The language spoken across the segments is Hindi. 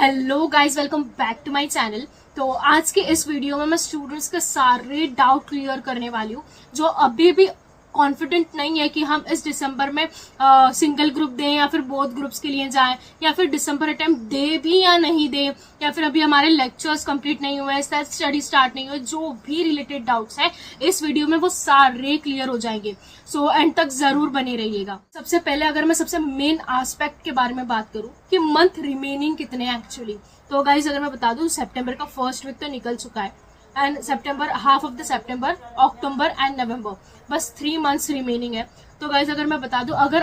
Hello guys, welcome back to my channel. तो आज के इस वीडियो में मैं स्टूडेंट्स के सारे डाउट क्लियर करने वाली हूँ जो अभी भी कॉन्फिडेंट नहीं है कि हम इस दिसंबर में सिंगल ग्रुप दें या फिर बोथ ग्रुप्स के लिए जाएं, या फिर दिसंबर अटेम्प्ट दे भी या नहीं दे, या फिर अभी हमारे लेक्चर्स कंप्लीट नहीं हुए, सेल्फ स्टडी स्टार्ट नहीं हुए। जो भी रिलेटेड डाउट्स है इस वीडियो में वो सारे क्लियर हो जाएंगे। सो एंड तक जरूर बने रहिएगा। सबसे पहले अगर मैं सबसे मेन एस्पेक्ट के बारे में बात करूं कि मंथ रिमेनिंग कितने हैं एक्चुअली, तो गाइज अगर मैं बता दूं सितंबर का फर्स्ट वीक तो निकल चुका है, and September, half of the September, October and November, बस 3 मंथ्स रिमेनिंग है। तो गाइज अगर मैं बता दूं, अगर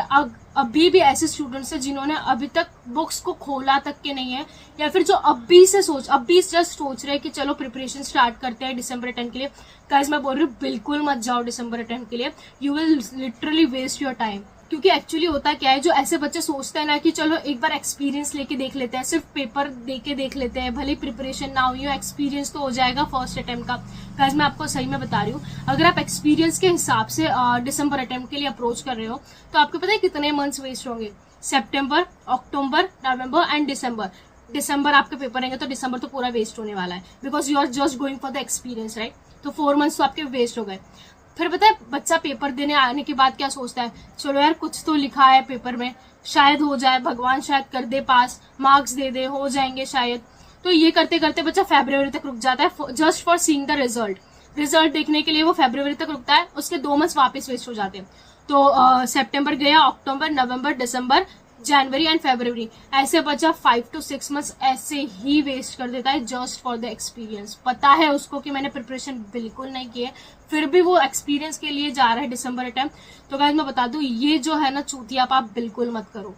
अभी भी ऐसे स्टूडेंट्स हैं जिन्होंने अभी तक बुक्स को खोला तक के नहीं है, या फिर जो अभी जस्ट सोच रहे हैं कि चलो प्रिपरेशन स्टार्ट करते हैं दिसंबर अटेम्प्ट के लिए, गाइज मैं बोल रही हूँ बिल्कुल मत जाओ दिसंबर अटेम्प्ट के लिए। You will literally waste your time. क्योंकि एक्चुअली होता क्या है, जो ऐसे बच्चे सोचते हैं ना कि चलो एक बार एक्सपीरियंस लेके देख लेते हैं, सिर्फ पेपर देके देख लेते हैं, भले प्रिपरेशन ना हुई हो, एक्सपीरियंस तो हो जाएगा फर्स्ट अटेम्प्ट का। गाइस मैं आपको सही में बता रही हूँ, अगर आप एक्सपीरियंस के हिसाब से दिसंबर अटेम्प्ट के लिए अप्रोच कर रहे हो तो आपको पता है कितने मंथ्स वेस्ट होंगे। सितंबर, अक्टूबर, नवंबर एंड दिसंबर आपके पेपर रहेंगे, तो दिसंबर तो पूरा वेस्ट होने वाला है, because you are just going for the experience, right. तो 4 मंथ्स तो आपके वेस्ट हो गए। फिर पता है बच्चा पेपर देने आने के बाद क्या सोचता है, चलो यार कुछ तो लिखा है पेपर में, शायद हो जाए, भगवान शायद कर दे पास, मार्क्स दे दे, हो जाएंगे शायद। तो ये करते करते बच्चा फरवरी तक रुक जाता है, just for seeing the result देखने के लिए वो फरवरी तक रुकता है, उसके 2 मंथ्स वापस वेस्ट हो जाते हैं। तो सितंबर गया, अक्टूबर, नवंबर, दिसंबर, जनवरी एंड फरवरी, ऐसे बच्चा 5 to 6 मंथ्स ऐसे ही वेस्ट कर देता है जस्ट फॉर द एक्सपीरियंस। पता है उसको कि मैंने प्रिपरेशन बिल्कुल नहीं की है, फिर भी वो एक्सपीरियंस के लिए जा रहा है दिसंबर अटेम्प्ट। तो गाइस मैं बता दूं, ये जो है ना चूतिया आप बिल्कुल मत करो।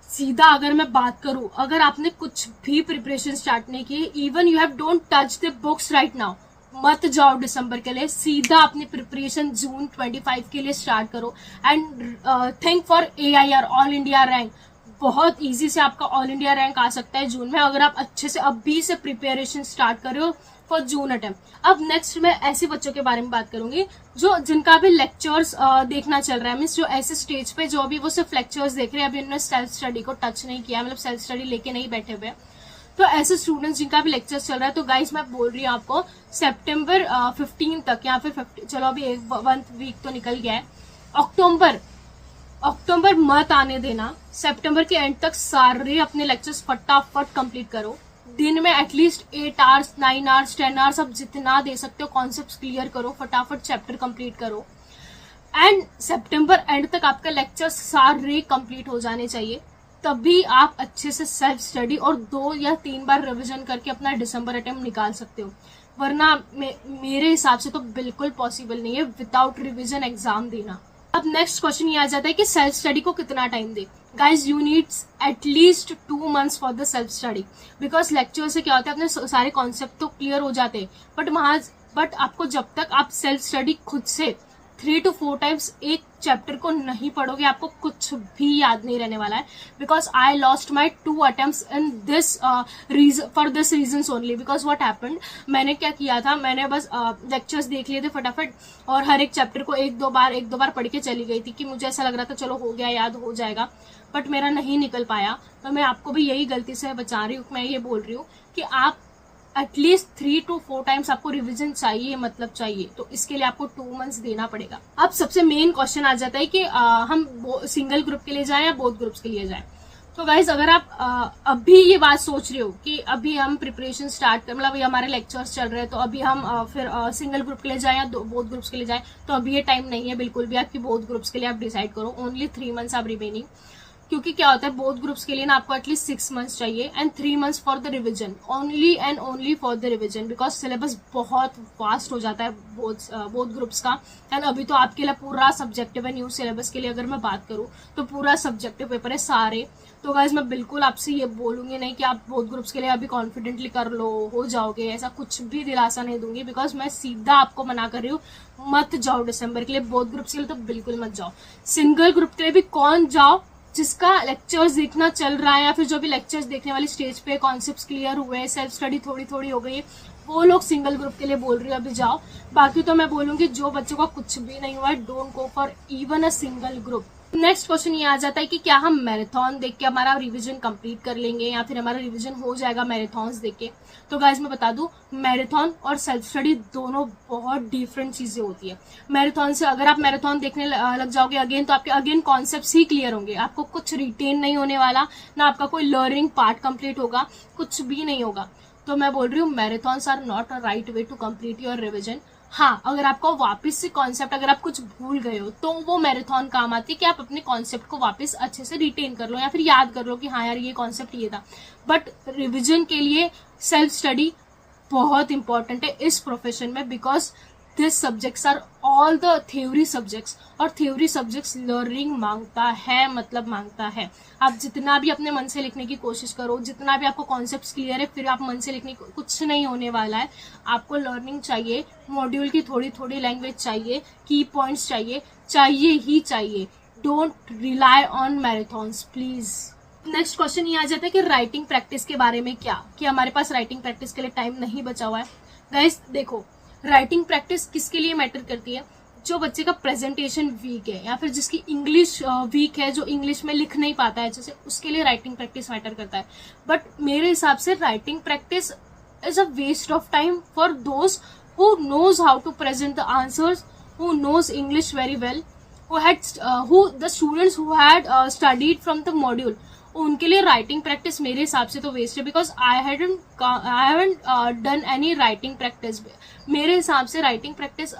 सीधा अगर मैं बात करूं, अगर आपने कुछ भी प्रिपरेशन स्टार्ट नहीं की, even you have don't touch the books right now, मत जाओ दिसंबर के लिए, सीधा अपनी प्रिपरेशन जून 25 के लिए स्टार्ट करो। And think for AIR, all India rank. बहुत इजी से आपका ऑल इंडिया रैंक आ सकता है जून में, अगर आप अच्छे से अभी से प्रिपरेशन स्टार्ट कर रहे हो फॉर जून अटेम्प्ट। अब नेक्स्ट मैं ऐसे बच्चों के बारे में बात करूंगी जिनका भी लेक्चर्स देखना चल रहा है, मीन्स जो ऐसे स्टेज पे जो अभी वो सिर्फ लेक्चर्स देख रहे हैं, अभी उन्होंने सेल्फ स्टडी को टच नहीं किया, मतलब सेल्फ स्टडी लेके नहीं बैठे हुए। तो ऐसे स्टूडेंट्स जिनका भी लेक्चर्स चल रहा है, तो गाइस मैं बोल रही हूँ आपको सितंबर 15 तक, या फिर 50, चलो अभी 1 वीक तो निकल गया है, अक्टूबर मत आने देना। सितंबर के एंड तक सारे अपने लेक्चर्स फटाफट कंप्लीट करो। दिन में एटलीस्ट 8 आवर्स, 9 आवर्स, 10 आवर्स आप जितना दे सकते हो कॉन्सेप्ट्स क्लियर करो, फटाफट चैप्टर कंप्लीट करो। एंड सितंबर एंड तक आपका लेक्चर्स सारे कंप्लीट हो जाने चाहिए, तभी आप अच्छे से सेल्फ स्टडी और 2 या 3 बार रिवीजन करके अपना दिसंबर अटेम्प्ट निकाल सकते हो। वरना मेरे हिसाब से तो बिल्कुल पॉसिबल नहीं है विदाउट रिविजन एग्जाम देना। अब नेक्स्ट क्वेश्चन ये आ जाता है कि सेल्फ स्टडी को कितना time they. Guys you needs at least 2 months for the self study, because lecture से क्या होता है, अपने सारे कॉन्सेप्ट तो क्लियर हो जाते हैं, बट आपको जब तक आप सेल्फ स्टडी खुद से 3 to 4 टाइम्स एक चैप्टर को नहीं पढ़ोगे, आपको कुछ भी याद नहीं रहने वाला है। Because I lost my 2 attempts in this for this reason only. Because what happened, मैंने क्या किया था, मैंने बस लेक्चर्स देख लिए थे फटाफट, और हर एक चैप्टर को एक दो बार पढ़ के चली गई थी कि मुझे ऐसा लग रहा था चलो हो गया, याद हो जाएगा, बट मेरा नहीं निकल पाया। तो मैं आपको भी यही गलती से बचा रही हूँ। मैं ये बोल रही हूँ कि आप एटलीस्ट 3 to 4 टाइम्स आपको रिवीजन चाहिए, मतलब चाहिए, तो इसके लिए आपको 2 मंथ्स देना पड़ेगा। अब सबसे मेन क्वेश्चन आ जाता है कि हम सिंगल ग्रुप के लिए जाएं या बोथ ग्रुप्स के लिए जाएं। तो गाइज अगर आप अभी ये बात सोच रहे हो कि अभी हम प्रिपरेशन स्टार्ट कर, मतलब हमारे लेक्चर्स चल रहे हैं, तो अभी हम फिर सिंगल ग्रुप के लिए जाएं या बोथ ग्रुप्स के लिए जाएं, तो अभी ये टाइम नहीं है बिल्कुल भी आपकी बोथ ग्रुप्स के लिए आप डिसाइड करो। ओनली 3 मंथ्स आप रिमेनिंग, क्योंकि क्या होता है बोथ ग्रुप्स के लिए ना आपको एटलीस्ट 6 मंथ्स चाहिए and 3 months for the revision, only and only for the revision, because syllabus बहुत फास्ट हो जाता है बोथ ग्रुप्स का। एंड अभी तो आपके लिए पूरा सब्जेक्टिव है, न्यू सिलेबस के लिए अगर मैं बात करूँ तो पूरा सब्जेक्टिव पेपर है सारे। तो गाइज मैं बिल्कुल आपसे ये बोलूंगी नहीं कि आप बोथ ग्रुप्स के लिए अभी कॉन्फिडेंटली कर लो, हो जाओगे, ऐसा कुछ भी दिलासा नहीं दूंगी, बिकॉज मैं सीधा आपको मना कर रही हूँ, मत जाओ दिसंबर के लिए बोथ ग्रुप्स के लिए, तो बिल्कुल मत जाओ। सिंगल ग्रुप के लिए भी कौन जाओ, जिसका लेक्चर्स देखना चल रहा है, या फिर जो भी लेक्चर्स देखने वाली स्टेज पे कॉन्सेप्ट्स क्लियर हुए हैं, सेल्फ स्टडी थोड़ी थोड़ी हो गई है, वो लोग सिंगल ग्रुप के लिए बोल रही है अभी जाओ। बाकी तो मैं बोलूंगी जो बच्चों का कुछ भी नहीं हुआ है, don't go for even a single group. Next question ये आ जाता है कि क्या हम मैराथन देख के हमारा रिवीजन कंप्लीट कर लेंगे या फिर हमारा रिवीजन हो जाएगा मैराथन्स देख के। तो गाइज मैं बता दूं, मैराथन और सेल्फ स्टडी दोनों बहुत डिफरेंट चीजें होती है। मैराथन से अगर आप मैराथन देखने लग जाओगे अगेन, तो आपके अगेन कॉन्सेप्ट्स ही क्लियर होंगे, आपको कुछ रिटेन नहीं होने वाला, ना आपका कोई लर्निंग पार्ट कंप्लीट होगा, कुछ भी नहीं होगा। तो मैं बोल रही हूँ marathons are not a right way to complete your revision. हाँ, अगर आपको वापस से कॉन्सेप्ट, अगर आप कुछ भूल गए हो तो वो मैराथन काम आती है कि आप अपने कॉन्सेप्ट को वापस अच्छे से रिटेन कर लो या फिर याद कर लो कि हाँ यार ये कॉन्सेप्ट ये था। बट रिविजन के लिए सेल्फ स्टडी बहुत इंपॉर्टेंट है इस प्रोफेशन में, because this subjects are all the theory subjects, और थ्योरी सब्जेक्ट्स लर्निंग मांगता है, मतलब मांगता है। आप जितना भी अपने मन से लिखने की कोशिश करो, जितना भी आपको कॉन्सेप्ट्स क्लियर है, फिर आप मन से लिखने की कुछ नहीं होने वाला है। आपको लर्निंग चाहिए, मॉड्यूल की थोड़ी थोड़ी लैंग्वेज चाहिए, की पॉइंट्स चाहिए, चाहिए ही चाहिए। Don't rely on marathons please. Next question ये आ जाता है कि राइटिंग प्रैक्टिस के बारे में क्या, कि हमारे पास राइटिंग प्रैक्टिस के लिए टाइम नहीं बचा हुआ है। गाइस देखो, राइटिंग प्रैक्टिस किसके लिए मैटर करती है? जो बच्चे का प्रेजेंटेशन वीक है या फिर जिसकी इंग्लिश वीक है, जो इंग्लिश में लिख नहीं पाता है जैसे, उसके लिए राइटिंग प्रैक्टिस मैटर करता है। बट मेरे हिसाब से writing practice is a waste of time for those who knows how to present the answers, who knows English very well, the students who had studied from the module. उनके लिए राइटिंग प्रैक्टिस मेरे हिसाब से तो वेस्ट है, because I haven't done any writing practice. मेरे हिसाब से राइटिंग प्रैक्टिस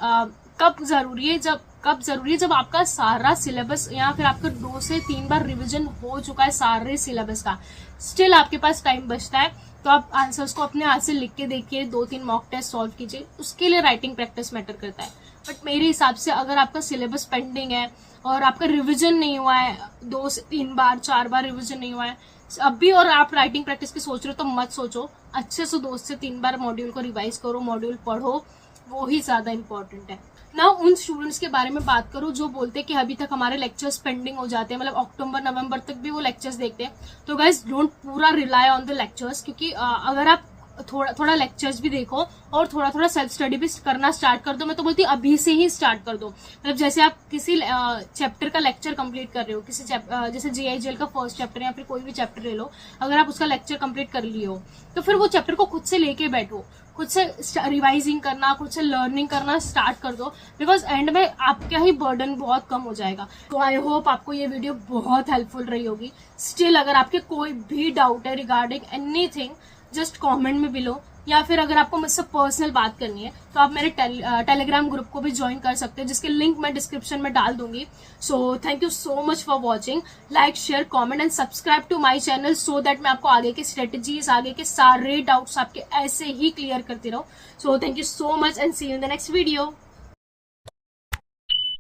कब जरूरी है, जब आपका सारा सिलेबस या फिर आपका 2 से 3 बार रिवीजन हो चुका है सारे सिलेबस का, स्टिल आपके पास टाइम बचता है, तो आप आंसर्स को अपने हाथ से लिख के देखिए, 2-3 मॉक टेस्ट सॉल्व कीजिए, उसके लिए राइटिंग प्रैक्टिस मैटर करता है। बट मेरे हिसाब से अगर आपका सिलेबस पेंडिंग है और आपका रिवीजन नहीं हुआ है, 2 से 3 बार 4 बार रिवीजन नहीं हुआ है अब भी, और आप राइटिंग प्रैक्टिस की सोच रहे हो, तो मत सोचो, अच्छे से 2 से 3 बार मॉड्यूल को रिवाइज करो, मॉड्यूल पढ़ो, वो ही ज्यादा इंपॉर्टेंट है ना। उन स्टूडेंट्स के बारे में बात करूं जो बोलते हैं कि अभी तक हमारे लेक्चर्स पेंडिंग हो जाते हैं, मतलब अक्टूबर नवंबर तक भी वो लेक्चर्स देखते हैं। तो गाइज डोंट पूरा रिलाई ऑन द लेक्चर्स, क्योंकि अगर आप थोड़ा लेक्चर्स भी देखो और थोड़ा सेल्फ स्टडी भी करना स्टार्ट कर दो, मैं तो बोलती हूँ अभी से ही स्टार्ट कर दो। मतलब जैसे आप किसी चैप्टर का लेक्चर कंप्लीट कर रहे हो, किसी जैसे GIGL का फर्स्ट चैप्टर या फिर कोई भी चैप्टर ले लो, अगर आप उसका लेक्चर कंप्लीट कर लिए हो, तो फिर वो चैप्टर को खुद से लेके बैठो, खुद से रिवाइजिंग करना, खुद से लर्निंग करना स्टार्ट कर दो, बिकॉज एंड में आपका ही बर्डन बहुत कम हो जाएगा। तो आई होप आपको ये वीडियो बहुत हेल्पफुल रही होगी। स्टिल अगर आपके कोई भी डाउट है रिगार्डिंग एनीथिंग, जस्ट कमेंट में बिलो, या फिर अगर आपको मुझसे पर्सनल बात करनी है तो आप मेरे टेलीग्राम ग्रुप को भी ज्वाइन कर सकते हैं, जिसके लिंक मैं डिस्क्रिप्शन में डाल दूंगी। So thank you so much for watching. Like, share, comment and subscribe to my channel, so that मैं आपको आगे के स्ट्रेटेजीज, आगे के सारे डाउट्स आपके ऐसे ही क्लियर करती रहूं। So thank you so much and see you in the next video.